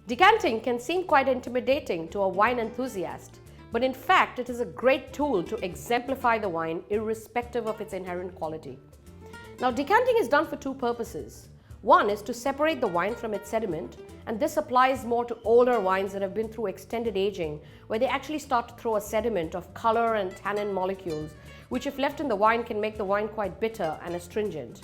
Decanting can seem quite intimidating to a wine enthusiast, but in fact it is a great tool to exemplify the wine irrespective of its inherent quality. Now, decanting is done for two purposes. One is to separate the wine from its sediment, and this applies more to older wines that have been through extended aging, where they actually start to throw a sediment of color and tannin molecules, which if left in the wine can make the wine quite bitter and astringent.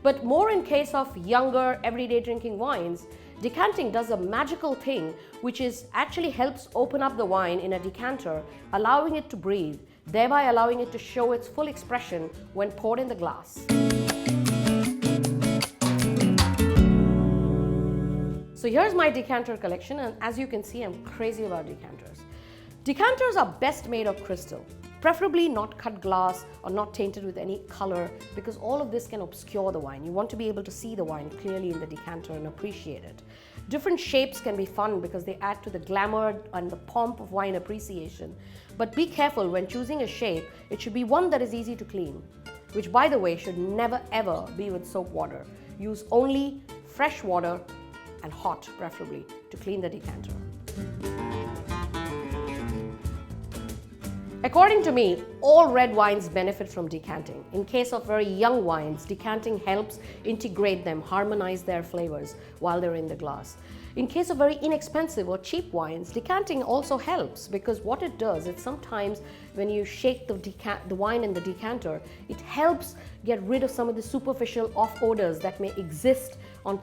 But more in case of younger, everyday drinking wines, decanting does a magical thing, which is actually helps open up the wine in a decanter, allowing it to breathe, thereby allowing it to show its full expression when poured in the glass. So here's my decanter collection, and as you can see, I'm crazy about decanters. Decanters are best made of crystal, preferably not cut glass or not tainted with any color, because all of this can obscure the wine. You want to be able to see the wine clearly in the decanter and appreciate it. Different shapes can be fun because they add to the glamour and the pomp of wine appreciation. But be careful when choosing a shape. It should be one that is easy to clean, which by the way should never ever be with soap water. Use only fresh water, and hot preferably, to clean the decanter. According to me, all red wines benefit from decanting. In case of very young wines, decanting helps integrate them, harmonize their flavors while they're in the glass. In case of very inexpensive or cheap wines, decanting also helps, because what it does is sometimes when you shake the wine in the decanter, it helps get rid of some of the superficial off odors that may exist on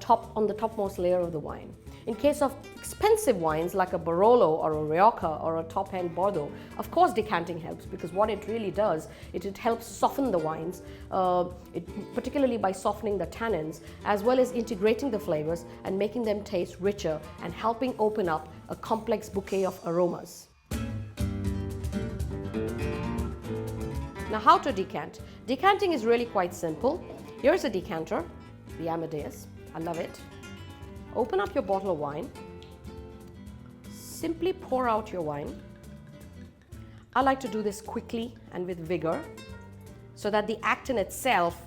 the topmost layer of the wine. In case of expensive wines like a Barolo or a Rioja or a top-end Bordeaux, of course decanting helps, because what it really does, it helps soften the wines, particularly by softening the tannins, as well as integrating the flavors and making them taste richer and helping open up a complex bouquet of aromas. Now, how to decant? Decanting is really quite simple. Here's a decanter, the Amadeus. I love it. Open up your bottle of wine. Simply pour out your wine. I like to do this quickly and with vigor, so that the act in itself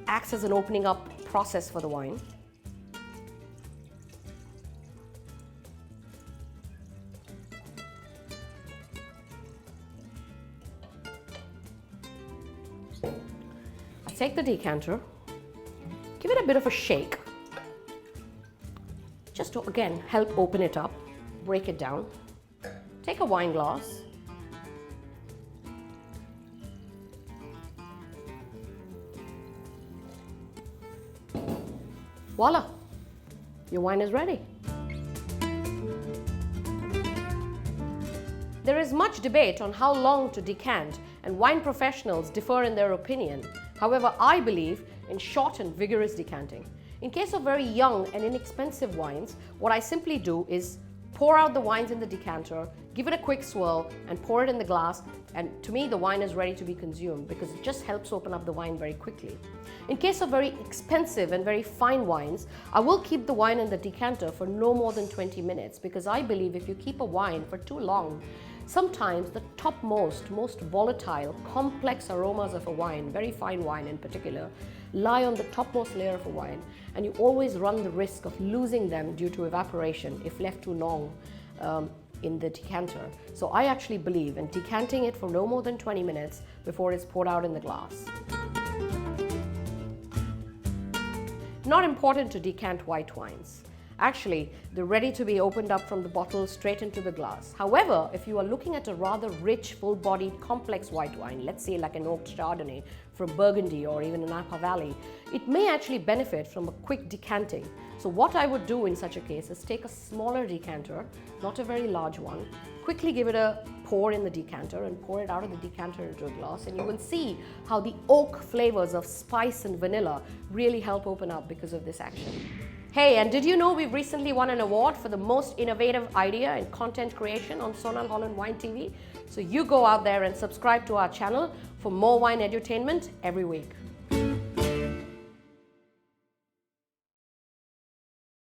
acts as an opening up process for the wine. Take the decanter, give it a bit of a shake, just to again help open it up, break it down. Take a wine glass, voila, your wine is ready. There is much debate on how long to decant, and wine professionals differ in their opinion. However, I believe in short and vigorous decanting. In case of very young and inexpensive wines, what I simply do is pour out the wines in the decanter, give it a quick swirl, and pour it in the glass, and to me the wine is ready to be consumed, because it just helps open up the wine very quickly. In case of very expensive and very fine wines, I will keep the wine in the decanter for no more than 20 minutes, because I believe if you keep a wine for too long, sometimes the topmost, most volatile, complex aromas of a wine, very fine wine in particular, lie on the topmost layer of a wine, and you always run the risk of losing them due to evaporation if left too long in the decanter. So I actually believe in decanting it for no more than 20 minutes before it's poured out in the glass. Not important to decant white wines. Actually, they're ready to be opened up from the bottle straight into the glass. However, if you are looking at a rather rich, full-bodied, complex white wine, let's say like an oaked Chardonnay from Burgundy or even a Napa Valley, it may actually benefit from a quick decanting. So what I would do in such a case is take a smaller decanter, not a very large one, quickly give it a pour in the decanter and pour it out of the decanter into a glass, and you will see how the oak flavors of spice and vanilla really help open up because of this action. Hey, and did you know we've recently won an award for the most innovative idea in content creation on Sonal Holland Wine TV? So you go out there and subscribe to our channel for more wine edutainment every week.